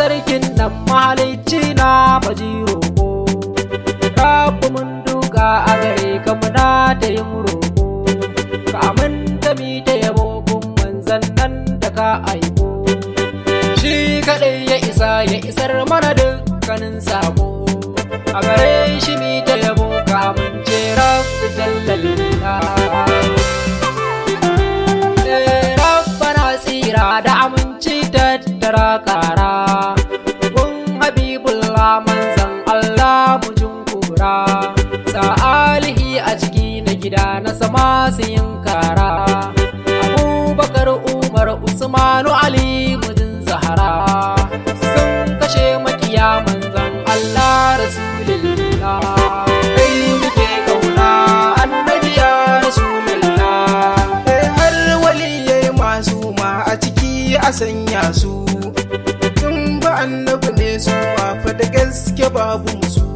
sarkin nan mahalicci na faji roƙo, Rabbu mun duka a gare ka muna ta yin roƙo, ka aminta mi ta yabo kun manzan nan da ka aiko, shi kaɗai ya isa ya isar mana dukkanin sako, a gare shi mi ta yabo ka amince Rabbu jallallah. Rabbana tsira da aminci tattara kara, gun Habibullah manzan Allah mujin kura, sa alihi a ciki na gida na sama su yin kara, Abubakar Umar Usmanu Ali mujin Zahara, sun kashe makiya manzan Allah Rasulullah. Kai muke kauna annabi ya Rasulullah, har waliyai masu ma a ciki a sanya su, tun ba annabi ne su fa da gaske babu musu,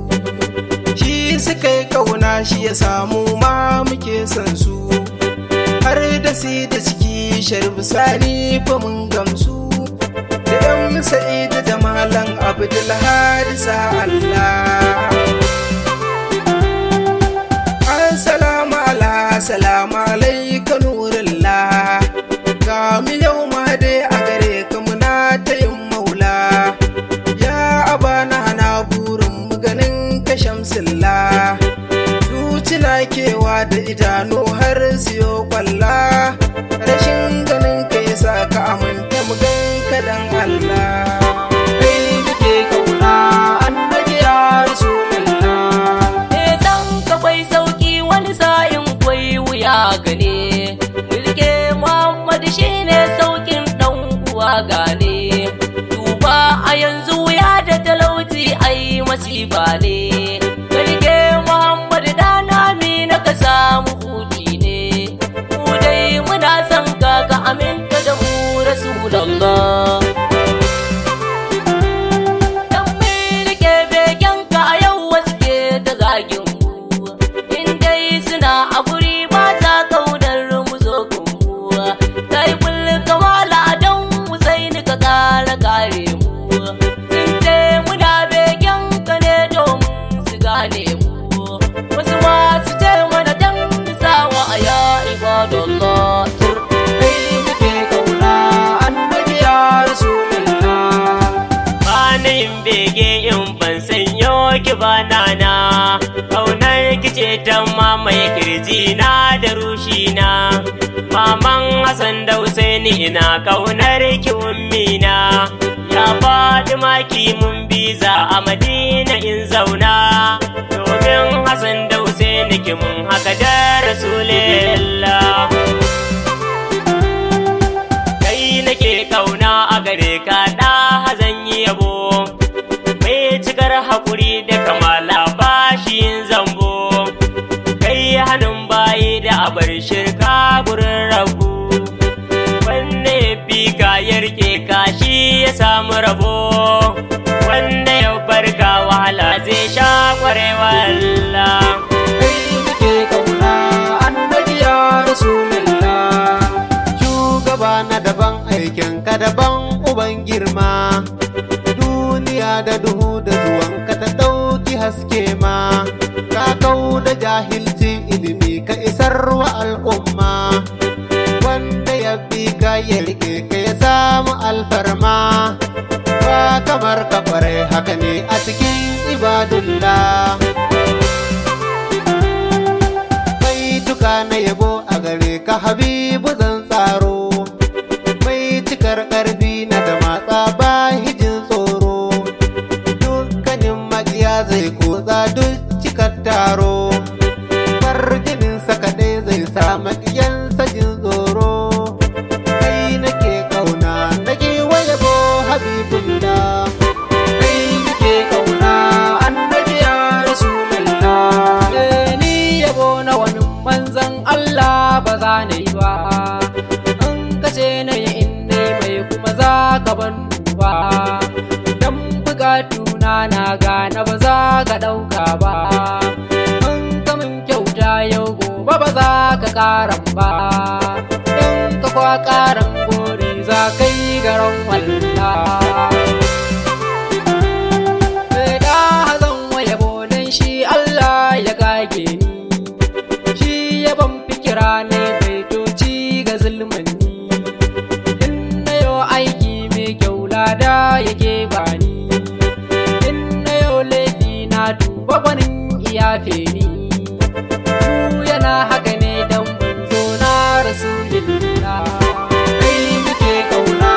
shi suka yi kauna shi ya samu ma muke san su, har da sai da ciki Sharif Sani fa mun gamsu, da yan Sa'id da Malam Abdul Hadisa Allah. Assalamu alaika nurullah, ga mu yau ma dai a gare ka muna ta yin maula, ya abana hana burin mu ganin ka shamsillah, zuci na kewa da idanu har siyo kwalla, rashin ganin ka yasa ka aminta mu gan ka dan Allah. Kai muke kauna annabi ya Rasulullah, dan ka kwai sauki wani sa'in kwai wuya gane, mulke Muhammad shine saukin dan uwa gane, duba a yanzu wuya da talauci ai masifa ne, mulke Muhammad dana mi na ka samu huti ne, mu dai muna son ka ka aminta da mu Rasulullah. Dan mulke begen ka a yau wasu ke ta zagin mu, in dai suna a guri ba sa kaunar mu zo gunmu, kai kullu kamala don Husaini ka kara kare mu, sun ce muna begen ka ne domin su gane mu, wasu ma su ce mana dan sawa a ya ibadallah. kai muke kauna annabi ya Rasulullah, Bana yin bege in ban sanyo ki ba nana, kaunar ki ce ta mamaye kirji na da rushi na, maman Hassan da Husaini ina kaunar ki ummina, ya Fatima ki mun biza a Madina in zauna, domin Hassan da Husaini ki mun haka da Rasulullah. Kai nake kauna a gare ka da zan yi yabo, mai cikar haƙuri da kamala bashin zambo, kai hannun bayi da abar shirka gurin rabu, wanda ya fi ka ya rike ka shi ya samu rabo, wanda ya barka wahala zai sha kwarewa Allah. kai muke kauna annabi ya Rasulullah, shugaba na daban aikin ka daban uban girma, duniya da duhu da zuwan ka ta ɗauki haske ma, ka kau da jahilci ilimi ka isar wa al'umma, wanda ya bi ka ya rike ka ya samu alfarma, ba kamar ka kware haka ne a cikin ibadullah. Baituka na yabo a gare ka Habibu zan tsaro, mai cikar ƙarfi na da matsa ba hijin tsoro, dukkanin maƙiya zai kotsa duk cikar taro, farjininsa kaɗai zai sa maƙiyansa jin tsoro, kai nake ƙauna nake wayabo Habibullah. kai muke kauna annabi ya Rasulullah, ni yabo na wani manzan Allah ba za na yi ba, in kace na yi in mai kuma za ka ban duba, dan bukatuna na gane ba za ka ɗauka ba, in ka min kyauta yau gobe ba za ka ƙaran ba, in ka kwa ƙaran gori za ka yi garan wallah. lada yake bani, in na yau laifi na duba gwanin iyafe ni, yana haka ne don manzo na rasulullah. Kai muke kauna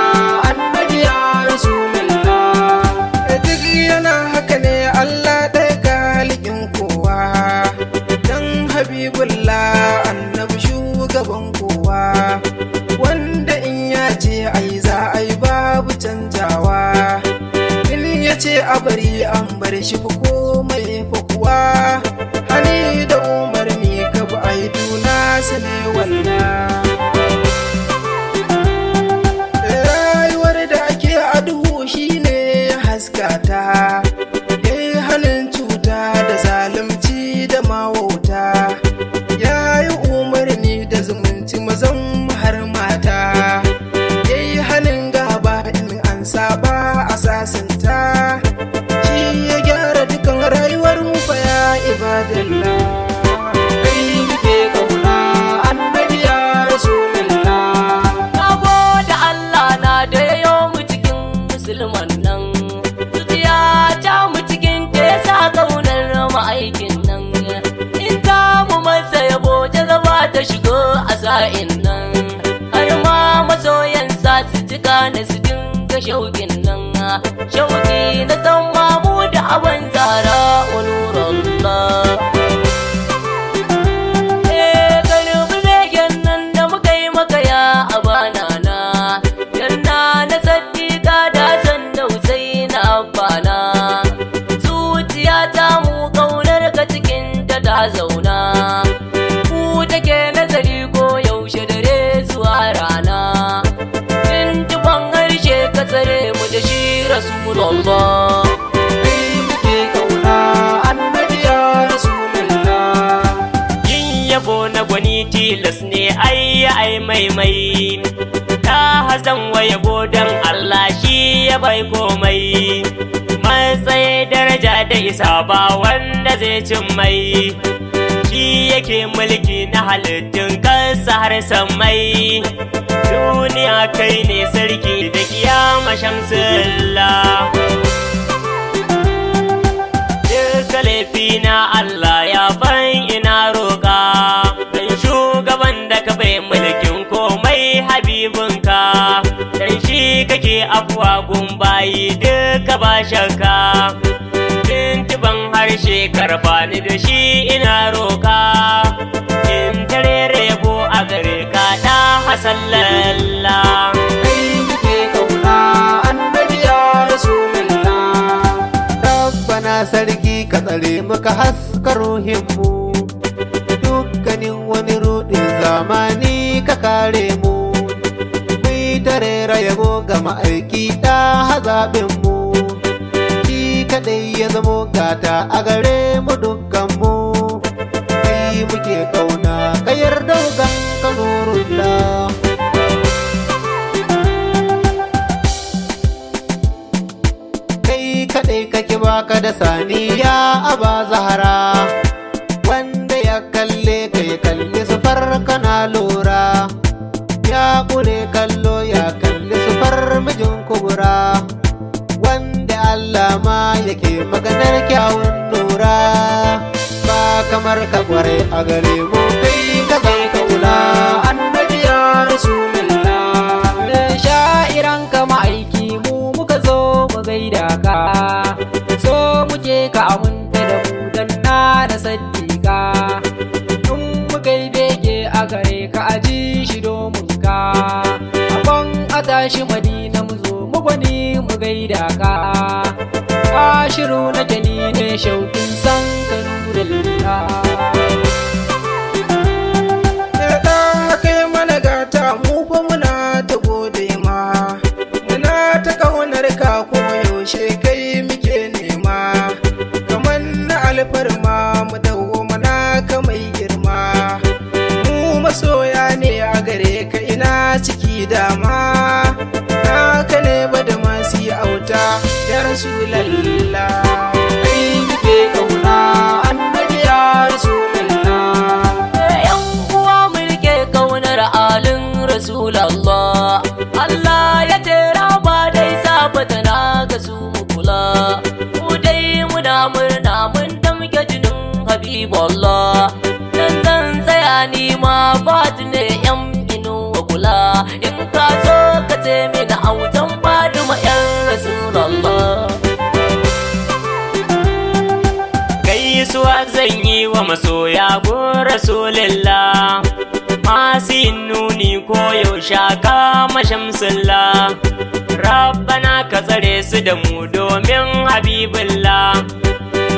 annabi ya rasulullah. Duk yana haka ne Allah ɗaya galikin kowa, dan habibullah annabi shugaban kowa, wanda in ya ce ai za a yi babu canjawa, in ya ce a bari an bar shi fa komai fa kuwa, hani da umarni ka ba a yi tuna sane wannan. Rayuwar da ake a duhu shine haskata, yayi hannun cuta da zalunci da mawauta, yayi umarni da zumunci mazan har mata, yayi hannun gaba in an saba a sasanta, shi ya gyara dukan rayuwar mu fa ya ibadallah. Kai muke kauna annabi ya rasulullah. Na gode Allah na da yayo mu cikin musulman nan, zuciya ta mu cikin ta sa kaunar ma'aikin nan, in ta mu masa yabo jazaba ta shigo a sa'in nan, har ma masoyansa su jika na su dinga shauƙin nan, shauƙi na san mamu da abin zara wa nurallah. Zauna ku take nazari ko yaushe dare zuwa rana, tuntuban harshe ka tsare mu da shi rasulullah. Kai muke kauna annabi ya rasulullah. Yin yabo na gwani tilas ne ai maimai, ta hazan wa yabo don Allah shi ya bai komai, matsayi daraja da isa ba wanda zai cin mai, shi yake mulki na halittun kansa har sammai, duniya kai ne sarki da kiyama shamsullah. Duka laifi na Allah ya ban ina roƙa, dan shugaban da ka bai mulkin komai habibinka, dan shi kake afuwa gumbayi duka ba shakka, tuntuban harshe karfa ni da shi ina roƙa, in tarere yabo a gare ka da hasallalla. Kai muke kauna annabi ya rasulullah. Rabbana sarki ka tsare muka haska ruhinmu, dukkanin wani ruɗin zamani ka kare mu, mai tarera yabo ga ma'aiki da hazaɓinmu, shi kaɗai ya zamo gata a gare mu dukkanmu, kai muke ƙauna ka yarda gan ka nurullah. Kai kaɗai kake baka da saniya a ba zahara, wanda ya kalle ka ya kalli sufar kana lura, ya ƙure kallo ya kalli sufar mijin kubura, wanda Allah ma yake maganar kyawun nura, ba kamar ka kware a gare mu kai ka zan kaula annabi ya rasulullah. Sha'iran ka ma'aiki mu muka zo mu gaida ka, so muke ka aminta da mu dan na saddika, in muka yi bege a gare ka aji shi domin ka, abon a tashi madina mu zo mu gwani mu gaida ka, shiru na jani ne shaukin san ka nurullah. Kai mana gata mu fa muna ta gode ma, muna ta ƙaunar ka ko yaushe kai muke nema, kamar na alfarma mu dawo mana ka mai girma, mu masoya ne a gare ka ina ciki dama, naka ne ba da masu auta ya rasulallah. Kai muke kauna annabi ya rasulullah. Yan uwa mu rike kaunar alin rasulallah, Allah ya tera ba dai saba habiballah. Dan zan tsaya ni ma fati ne yan inuwa kula, in ka zo ka ce mini autan Fatima yan Rasulallah. Gaisuwa zan yi wa masoya gun Rasulullah, masu yin nuni ko yaushe kama shamsullah. Rabbana ka tsare su da mu domin Habibullah,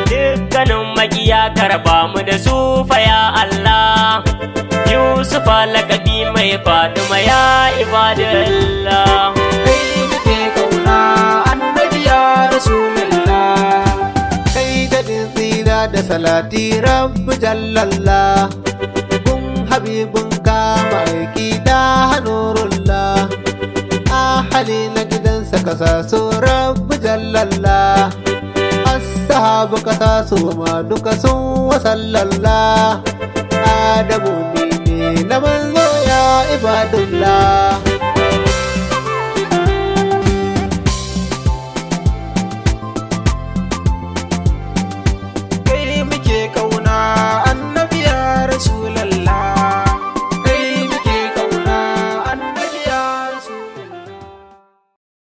dukkanin makiya karba mu da su fa ya Allah. Yusufa lakabi mai Fatima ya ibadallah. kai muke kauna annabi ya rasulullah. kai daɗin tsira da salati rabbi jallallah, gun habibin kama aiki da hanurullah, ahali na gidansa kasa su rabbi jallallah, ashabu kasa su ma duka sun wasallallah, adamu ne na manzo ya ibadullah.